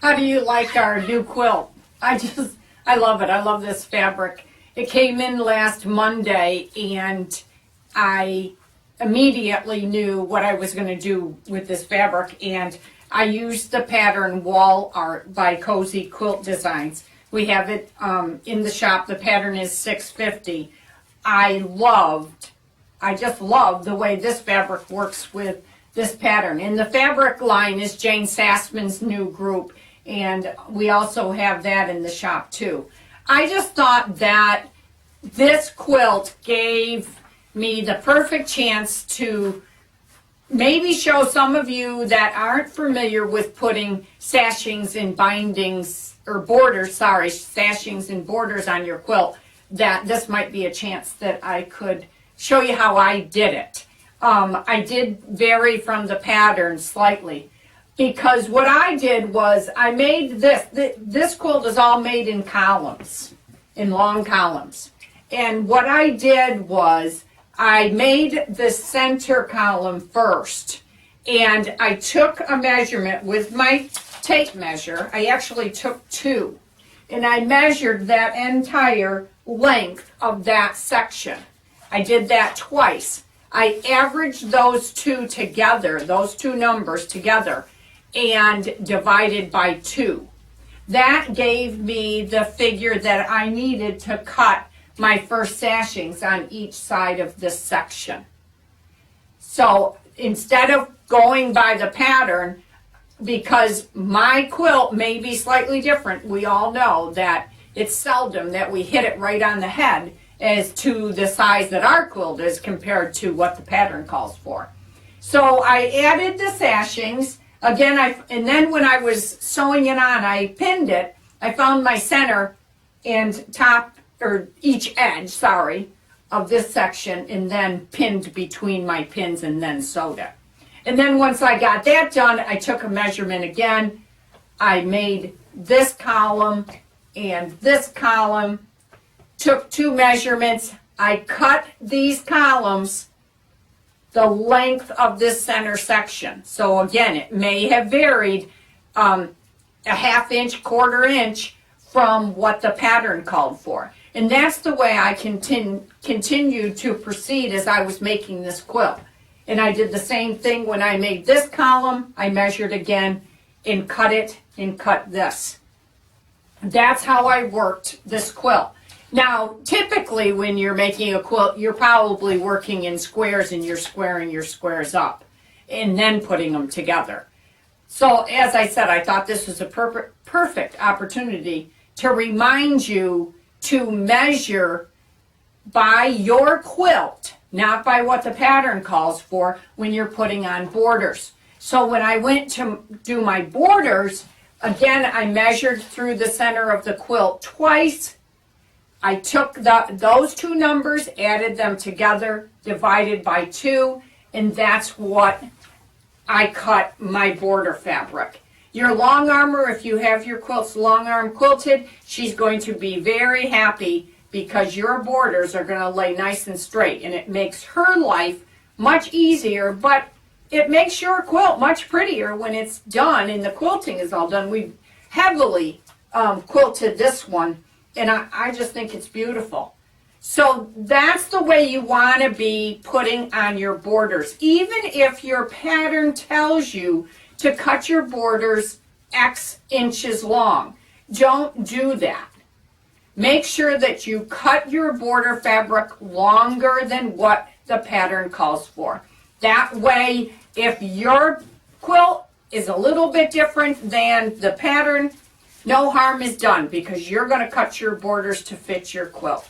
How do you like our new quilt? I love it. I love this fabric. It came in last Monday and I immediately knew what I was going to do with this fabric, and I used the pattern Wall Art by Cozy Quilt Designs. We have it in the shop. The pattern is $6.50. I just love the way this fabric works with this pattern. And the fabric line is Jane Sassman's new group, and we also have that in the shop too. I just thought that this quilt gave me the perfect chance to maybe show some of you that aren't familiar with putting sashings and bindings, or borders, sorry, sashings and borders on your quilt, that this might be a chance that I could show you how I did it. I did vary from the pattern slightly, because what I did was I made this quilt is all made in columns, in long columns. And what I did was I made the center column first, and I took a measurement with my tape measure. I actually took 2, and I measured that entire length of that section. I did that twice. I averaged those two together, those two numbers together, and divided by 2. That gave me the figure that I needed to cut my first sashings on each side of this section. So instead of going by the pattern, because my quilt may be slightly different, we all know that it's seldom that we hit it right on the head as to the size that our quilt is compared to what the pattern calls for. So I added the sashings again, and then when I was sewing it on, I pinned it. I found my center and top, or each edge, sorry, of this section, and then pinned between my pins and then sewed it. And then once I got that done, I took a measurement again. I made this column and this column, took 2 measurements. I cut these columns the length of this center section. So again, it may have varied a ½ inch, ¼ inch from what the pattern called for. And that's the way I continued to proceed as I was making this quilt. And I did the same thing when I made this column. I measured again and cut it and cut this. That's how I worked this quilt. Now, typically when you're making a quilt, you're probably working in squares and you're squaring your squares up and then putting them together. So as I said, I thought this was a perfect opportunity to remind you to measure by your quilt, not by what the pattern calls for when you're putting on borders. So when I went to do my borders, again, I measured through the center of the quilt twice. I took those 2 numbers, added them together, divided by 2, and that's what I cut my border fabric. Your long armor, if you have your quilts long arm quilted, she's going to be very happy because your borders are going to lay nice and straight, and it makes her life much easier, but it makes your quilt much prettier when it's done and the quilting is all done. We've heavily quilted this one, and I just think it's beautiful. So that's the way you want to be putting on your borders. Even if your pattern tells you to cut your borders X inches long, don't do that. Make sure that you cut your border fabric longer than what the pattern calls for. That way, if your quilt is a little bit different than the pattern, no harm is done because you're going to cut your borders to fit your quilt.